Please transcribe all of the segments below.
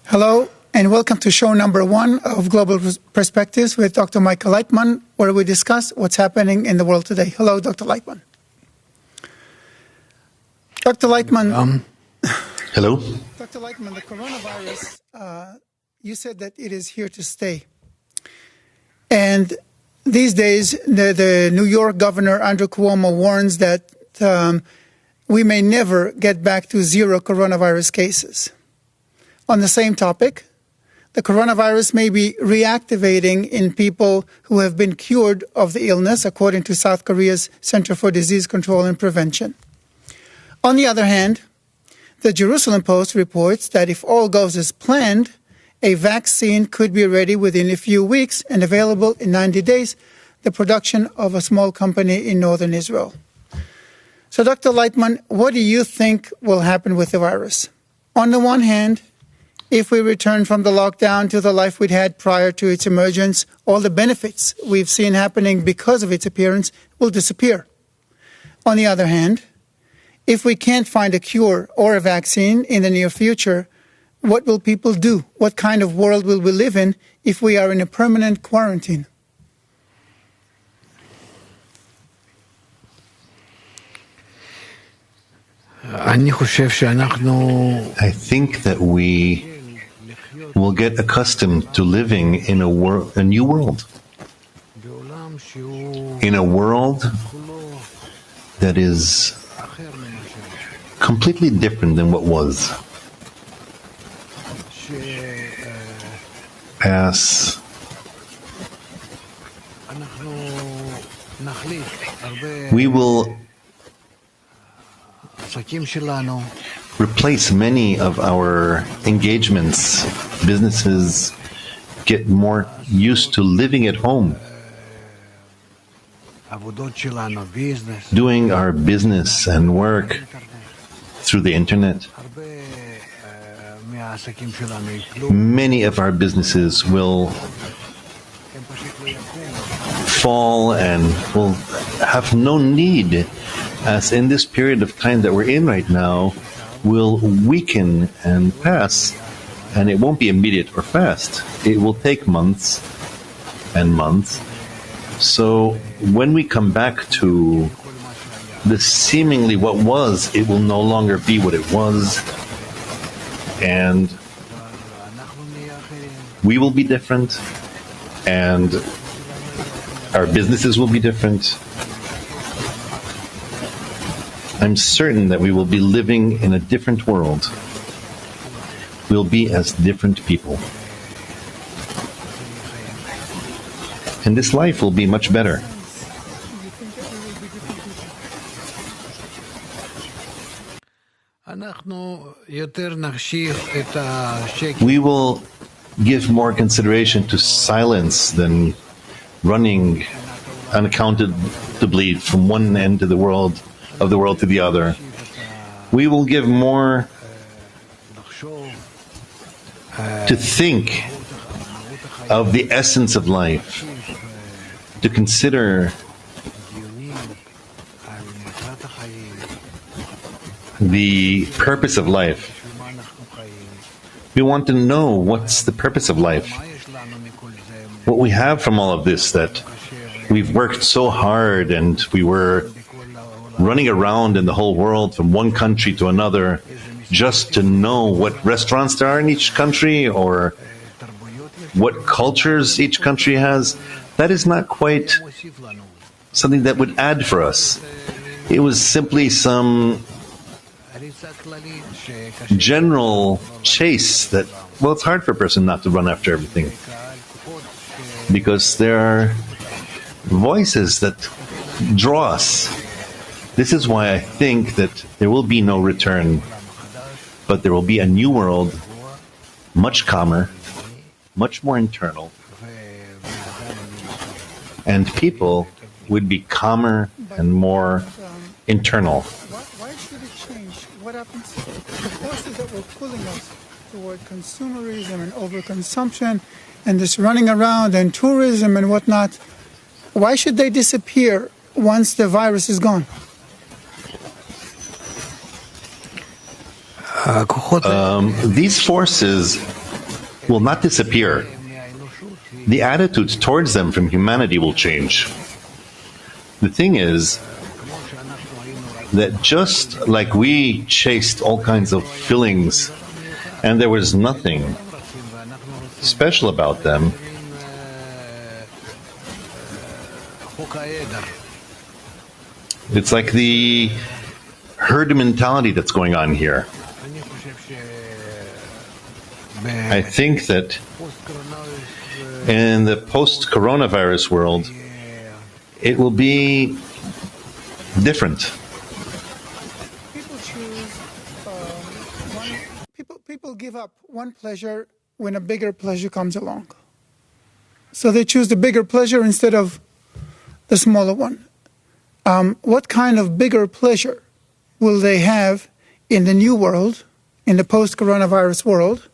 Hello, and welcome to show number 1 of Global Perspectives with Dr. Michael Leitman, where we discuss what's happening in the world today. Hello, Dr. Leitman. Dr. Leitman. Hello. Dr. Leitman, the coronavirus, you said that it is here to stay. And these days, the New York governor, Andrew Cuomo, warns that we may never get back to zero coronavirus cases. On the same topic, the coronavirus may be reactivating in people who have been cured of the illness, according to South Korea's Center for Disease Control and Prevention. On the other hand, the Jerusalem Post reports that if all goes as planned, a vaccine could be ready within a few weeks and available in 90 days, the production of a small company in northern Israel. So, Dr. Leitman, what do you think will happen with the virus? On the one hand, if we return from the lockdown to the life we'd had prior to its emergence, all the benefits we've seen happening because of its appearance will disappear. On the other hand, if we can't find a cure or a vaccine in the near future, what will people do? What kind of world will we live in if we are in a permanent quarantine? I think that we will get accustomed to living in a new world. In a world that is completely different than what was. As we will replace many of our engagements. Businesses get more used to living at home, doing our business and work through the internet. Many of our businesses will fall and will have no need, as in this period of time that we're in right now, will weaken and pass, and it won't be immediate or fast. It will take months and months. So when we come back to the seemingly what was, it will no longer be what it was, and we will be different, and our businesses will be different. I'm certain that we will be living in a different world. We'll be as different people. And this life will be much better. We will give more consideration to silence than running unaccountably from one end of the world to the other. We will give more to think of the essence of life, to consider the purpose of life. We want to know what's the purpose of life. What we have from all of this, that we've worked so hard and we were running around in the whole world from one country to another just to know what restaurants there are in each country or what cultures each country has. That is not quite something that would add for us. It was simply some general chase that, well, it's hard for a person not to run after everything, because there are voices that draw us. This is why I think that there will be no return, but there will be a new world, much calmer, much more internal, and people would be calmer and more internal. Why should it change? What happens? The forces that were pulling us toward consumerism and overconsumption and this running around and tourism and whatnot, why should they disappear once the virus is gone? These forces will not disappear. The attitudes towards them from humanity will change. The thing is that just like we chased all kinds of feelings and there was nothing special about them, it's like the herd mentality that's going on here. I think that in the post-coronavirus world, it will be different. People give up one pleasure when a bigger pleasure comes along. So they choose the bigger pleasure instead of the smaller one. What kind of bigger pleasure will they have in the new world, in the post-coronavirus world,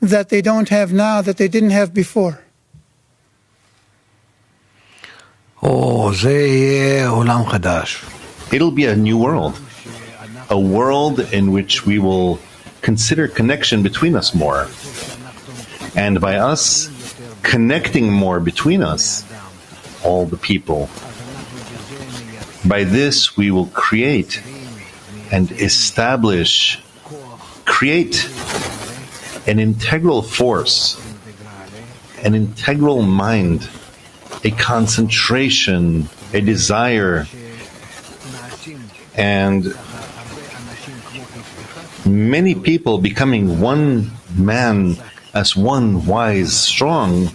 that they don't have now, that they didn't have before? It'll be a new world. A world in which we will consider connection between us more. And by us connecting more between us, all the people, by this we will create and establish, create an integral force, an integral mind, a concentration, a desire, and many people becoming one man as one wise, strong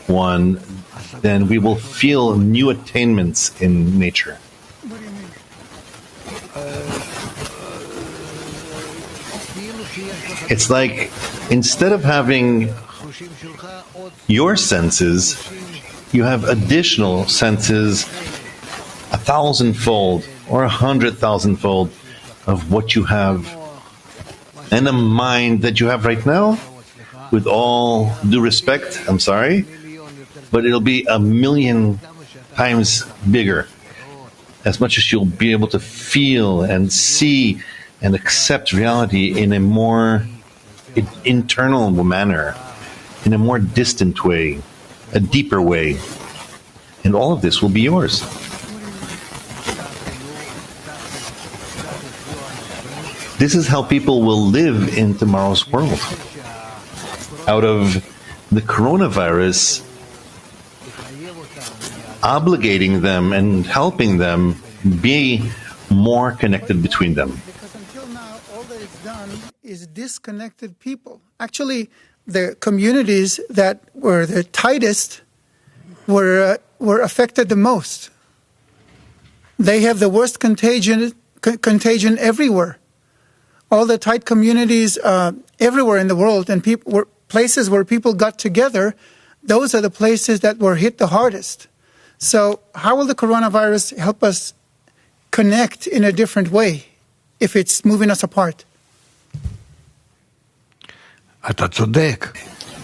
one, then we will feel new attainments in nature. What do you mean? It's like instead of having your senses, you have additional senses 1,000-fold or 100,000-fold of what you have, and a mind that you have right now. With all due respect, I'm sorry, but it'll be 1,000,000 times bigger. As much as you'll be able to feel and see and accept reality in a more internal manner, in a more distant way, a deeper way. And all of this will be yours. This is how people will live in tomorrow's world. Out of the coronavirus obligating them and helping them be more connected between them. Because until now, all that it's done is disconnected people. Actually, the communities that were the tightest were affected the most. They have the worst contagion everywhere. All the tight communities everywhere in the world, and places where people got together, those are the places that were hit the hardest. So how will the coronavirus help us connect in a different way if it's moving us apart?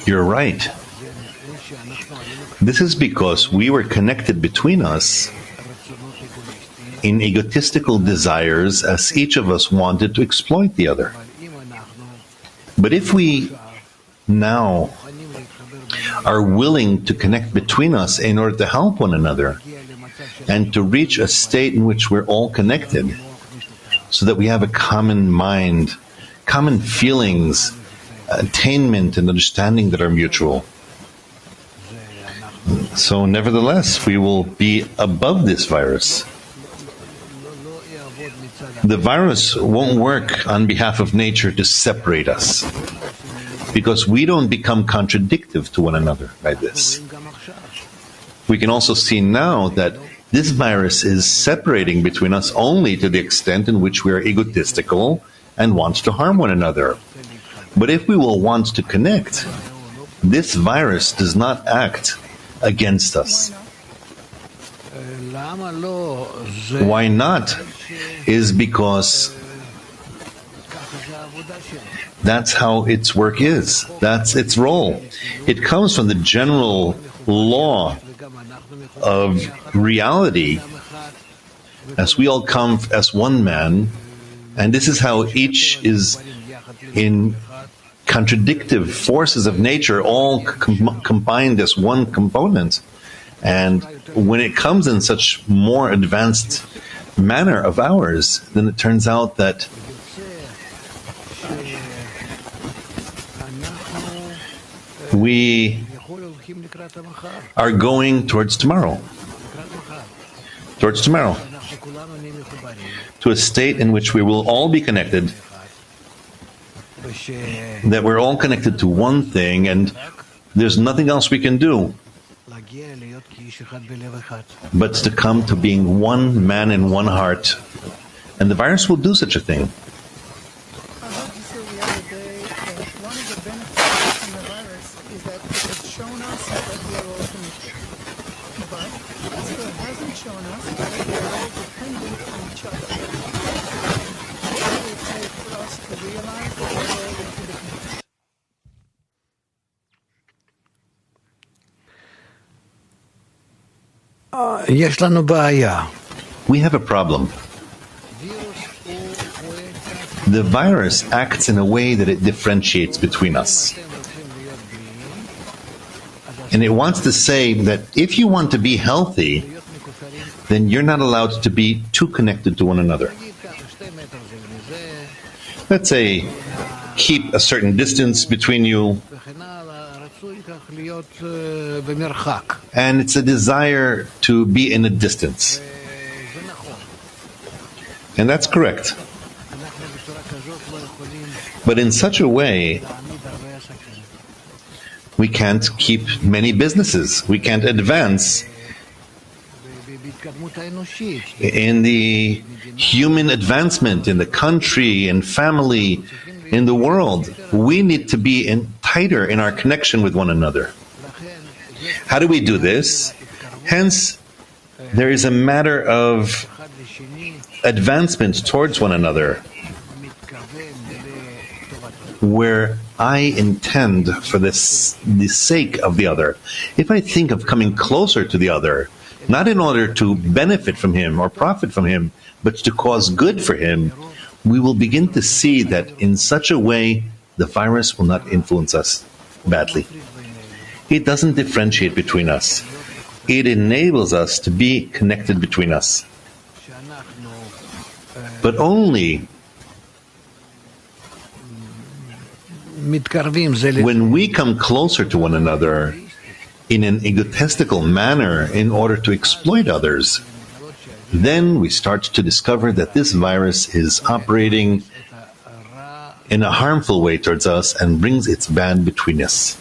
You're right. This is because we were connected between us in egotistical desires, as each of us wanted to exploit the other. But if we now are willing to connect between us in order to help one another and to reach a state in which we're all connected, so that we have a common mind, common feelings, attainment and understanding that are mutual. So nevertheless, we will be above this virus. The virus won't work on behalf of nature to separate us, because we don't become contradictive to one another by this. We can also see now that this virus is separating between us only to the extent in which we are egotistical and want to harm one another. But if we will want to connect, this virus does not act against us. Why not? Is because that's how its work is. That's its role. It comes from the general law of reality, as we all come as one man, and this is how each is in contradictive forces of nature all combined as one component. And when it comes in such more advanced manner of ours, then it turns out that we are going towards tomorrow, to a state in which we will all be connected, that we're all connected to one thing, and there's nothing else we can do but to come to being one man in one heart. And the virus will do such a thing. I heard you say the other day that one of the benefits from the virus is that it has shown us that we are all connected. But it still hasn't shown us that we are all dependent on each other. What will it take for us to realize that we are all interdependent? יש לנו בעיה. We have a problem. The virus acts in a way that it differentiates between us. And it wants to say that if you want to be healthy, then you're not allowed to be too connected to one another. Let's say, keep a certain distance between you. And it's a desire to be in a distance. And that's correct. But in such a way, we can't keep many businesses. We can't advance in the human advancement in the country and family, in the world. We need to be tighter in our connection with one another. How do we do this? Hence, there is a matter of advancement towards one another, where I intend for the sake of the other. If I think of coming closer to the other, not in order to benefit from him or profit from him, but to cause good for him, we will begin to see that in such a way the virus will not influence us badly. It doesn't differentiate between us. It enables us to be connected between us. But only when we come closer to one another in an egotistical manner in order to exploit others, then we start to discover that this virus is operating in a harmful way towards us and brings its bad between us.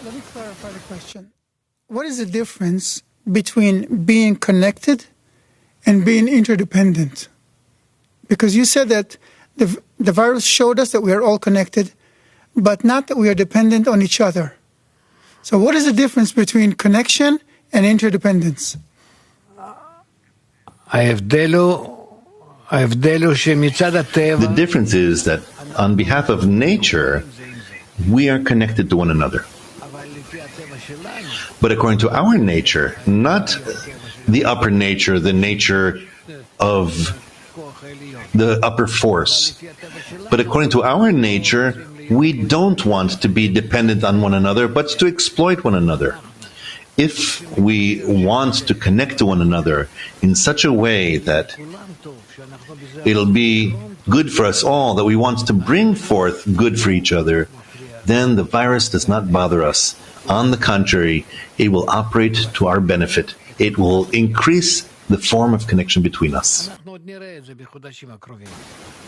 Let me clarify the question. What is the difference between being connected and being interdependent? Because you said that the virus showed us that we are all connected, but not that we are dependent on each other. So what is the difference between connection and interdependence? The difference is that on behalf of nature, we are connected to one another. But according to our nature, not the upper nature, the nature of the upper force, but according to our nature, we don't want to be dependent on one another, but to exploit one another. If we want to connect to one another in such a way that it'll be good for us all, that we want to bring forth good for each other, then the virus does not bother us. On the contrary, it will operate to our benefit. It will increase the form of connection between us.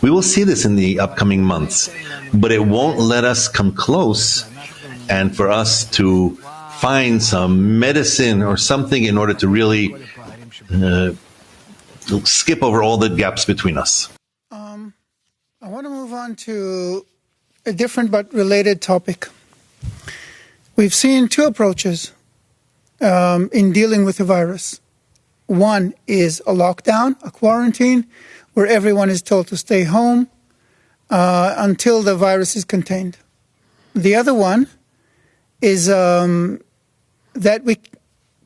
We will see this in the upcoming months, but it won't let us come close and for us to find some medicine or something in order to really skip over all the gaps between us. I want to move on to a different but related topic. We've seen two approaches in dealing with the virus. One is a lockdown, a quarantine, where everyone is told to stay home until the virus is contained. The other one is that we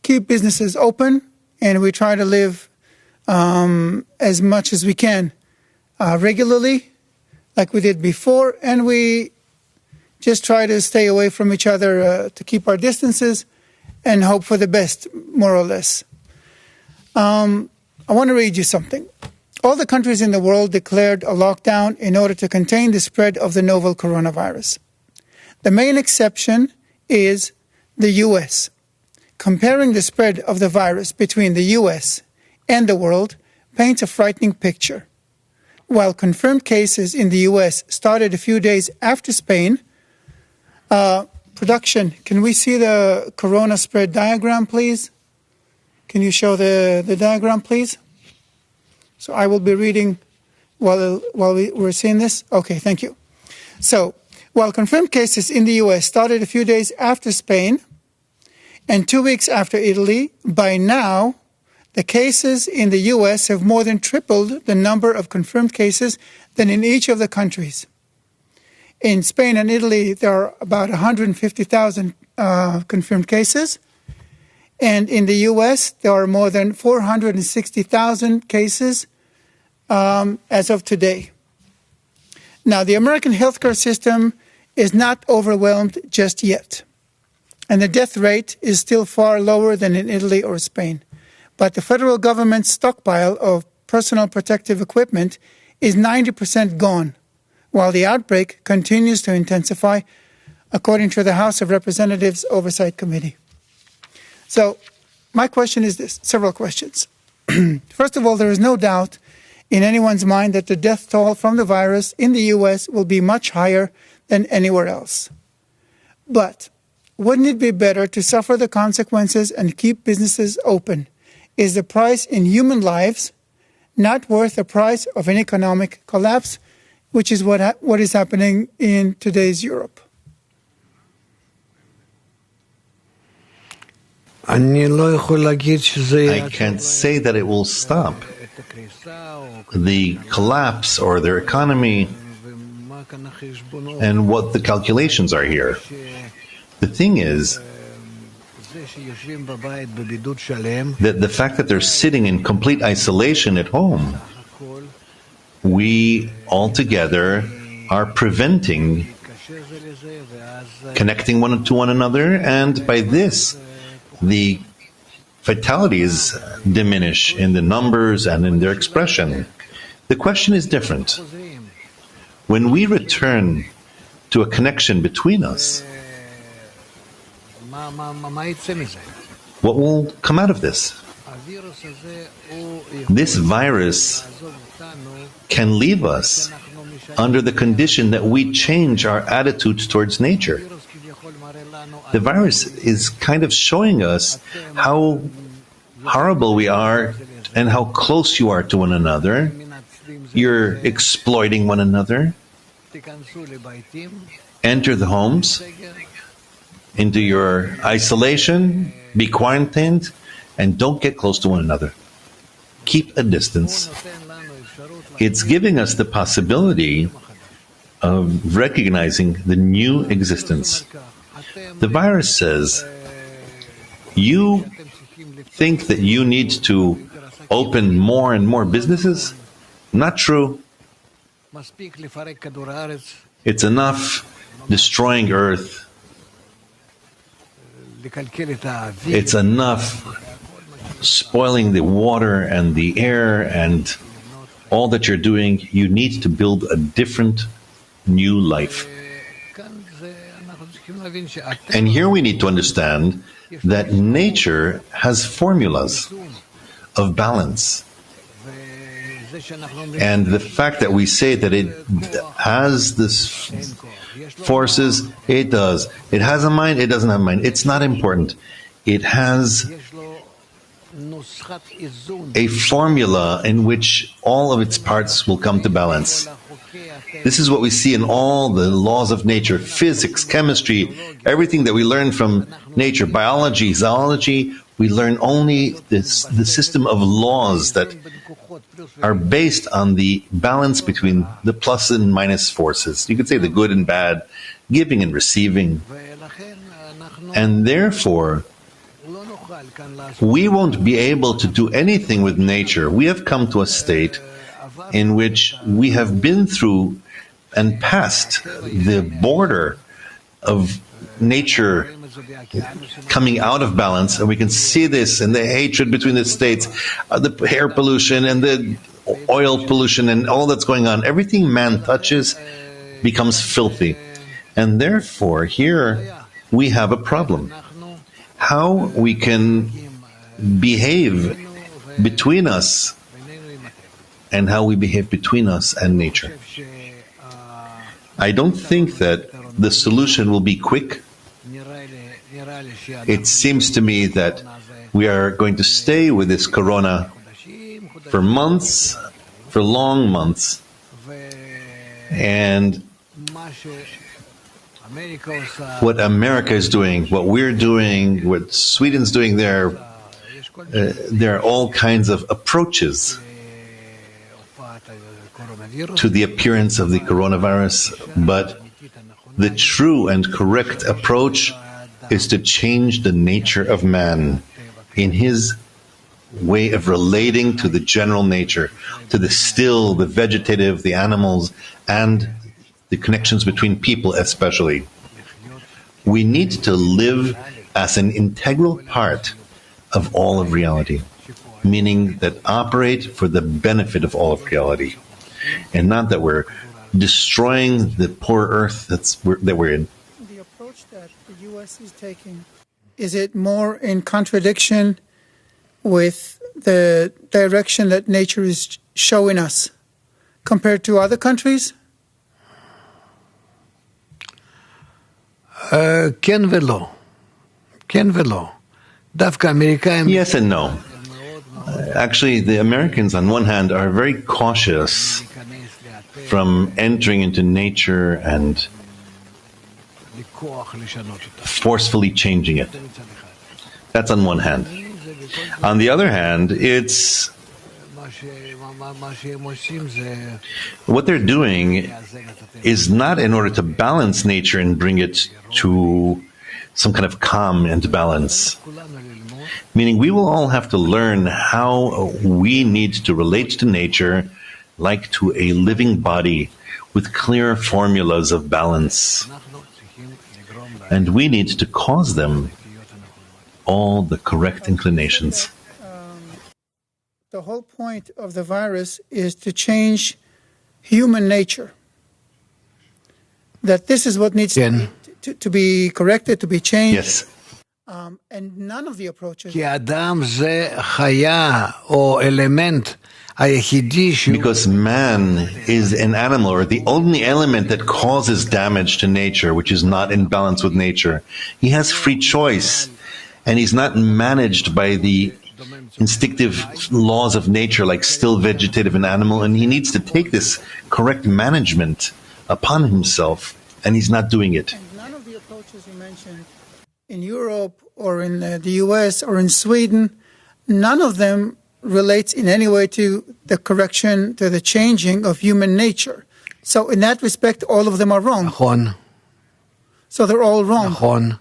keep businesses open and we try to live as much as we can regularly, like we did before, and we just try to stay away from each other to keep our distances and hope for the best, more or less. I want to read you something. All the countries in the world declared a lockdown in order to contain the spread of the novel coronavirus. The main exception is the U.S. Comparing the spread of the virus between the U.S. and the world paints a frightening picture. While confirmed cases in the U.S. started a few days after Spain, production, can we see the corona spread diagram, please? Can you show the diagram, please? So I will be reading while we're seeing this. Okay, thank you. So, while confirmed cases in the U.S. started a few days after Spain and 2 weeks after Italy, by now, the cases in the U.S. have more than tripled the number of confirmed cases than in each of the countries. In Spain and Italy, there are about 150,000 confirmed cases. And in the U.S., there are more than 460,000 cases as of today. Now, the American healthcare system is not overwhelmed just yet. And the death rate is still far lower than in Italy or Spain. But the federal government's stockpile of personal protective equipment is 90% gone, while the outbreak continues to intensify, according to the House of Representatives Oversight Committee. So, my question is this, several questions. First of all, there is no doubt in anyone's mind that the death toll from the virus in the U.S. will be much higher than anywhere else. But wouldn't it be better to suffer the consequences and keep businesses open? Is the price in human lives not worth the price of an economic collapse, which is what is happening in today's Europe? I can't say that it will stop the collapse or their economy and what the calculations are here. The thing is that the fact that they're sitting in complete isolation at home, we altogether are preventing connecting one to one another, and by this, the fatalities diminish in the numbers and in their expression. The question is different. When we return to a connection between us, what will come out of this? This virus can leave us under the condition that we change our attitudes towards nature. The virus is kind of showing us how horrible we are and how close you are to one another. You're exploiting one another. Enter the homes, into your isolation, be quarantined, and don't get close to one another. Keep a distance. It's giving us the possibility of recognizing the new existence. The virus says, you think that you need to open more and more businesses? Not true. It's enough destroying Earth. It's enough spoiling the water and the air and all that you're doing. You need to build a different, new life. And here we need to understand that nature has formulas of balance. And the fact that we say that it has this forces, it does. It has a mind, it doesn't have a mind. It's not important. It has a formula in which all of its parts will come to balance. This is what we see in all the laws of nature, physics, chemistry, everything that we learn from nature, biology, zoology. We learn only the system of laws that are based on the balance between the plus and minus forces. You could say the good and bad, giving and receiving. And therefore, we won't be able to do anything with nature. We have come to a state in which we have been through and passed the border of nature coming out of balance, and we can see this in the hatred between the states, the air pollution and the oil pollution and all that's going on. Everything man touches becomes filthy. And therefore, here we have a problem. How we can behave between us and how we behave between us and nature. I don't think that the solution will be quick. It seems to me that we are going to stay with this corona for months, for long months. And what America is doing, what we're doing, what Sweden's doing there are all kinds of approaches to the appearance of the coronavirus, but the true and correct approach is to change the nature of man in his way of relating to the general nature, to the still, the vegetative, the animals, and the connections between people especially. We need to live as an integral part of all of reality, meaning that operate for the benefit of all of reality, and not that we're destroying the poor earth that we're in. The approach that the U.S. is taking, is it more in contradiction with the direction that nature is showing us compared to other countries? כן ולא. כן ולא. דווקא האמריקאים... Yes and no. Actually, the Americans, on one hand, are very cautious from entering into nature and forcefully changing it. That's on one hand. On the other hand, it's what they're doing is not in order to balance nature and bring it to some kind of calm and balance. Meaning we will all have to learn how we need to relate to nature like to a living body with clear formulas of balance. And we need to cause them all the correct inclinations. The whole point of the virus is to change human nature. That this is what needs to be corrected, to be changed. Yes. And none of the approaches... כי האדם זה חיה או אלמנט היחידי שהוא... Because man is an animal, or the only element that causes damage to nature, which is not in balance with nature. He has free choice, and he's not managed by the instinctive laws of nature like still vegetative and animal, and he needs to take this correct management upon himself, and he's not doing it. And none of the approaches you mentioned in Europe or in the US or in Sweden, none of them relates in any way to the correction, to the changing of human nature. So in that respect, all of them are wrong. נכון. So they're all wrong. נכון.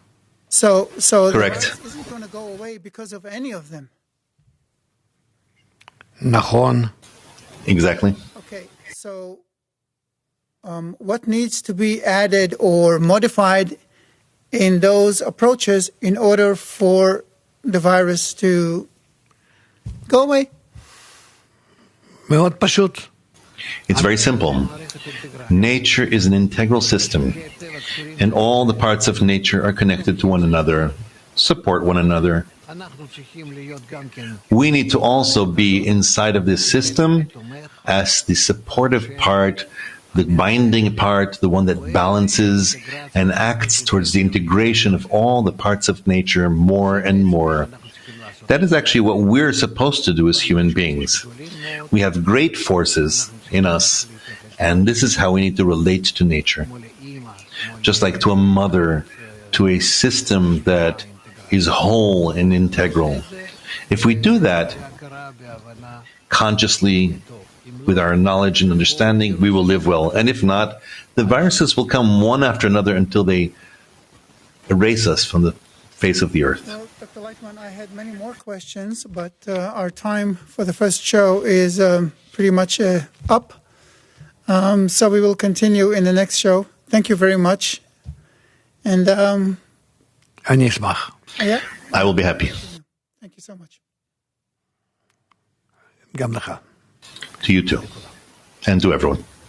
So Correct. the virus isn't going to go away because of any of them. נכון. Exactly. Okay, so what needs to be added or modified in those approaches in order for the virus to go away? מאוד פשוט. It's very simple. Nature is an integral system, and all the parts of nature are connected to one another, support one another. We need to also be inside of this system as the supportive part, the binding part, the one that balances and acts towards the integration of all the parts of nature more and more. That is actually what we're supposed to do as human beings. We have great forces in us, and this is how we need to relate to nature. Just like to a mother, to a system that is whole and integral. If we do that consciously, with our knowledge and understanding, we will live well. And if not, the viruses will come one after another until they erase us from the face of the earth. Well, Dr. Lightman, I had many more questions, but our time for the first show is pretty much up. So we will continue in the next show. Thank you very much. And אני אשמח. yeah, I will be happy. thank you so much. גם לך. To you too. And to everyone.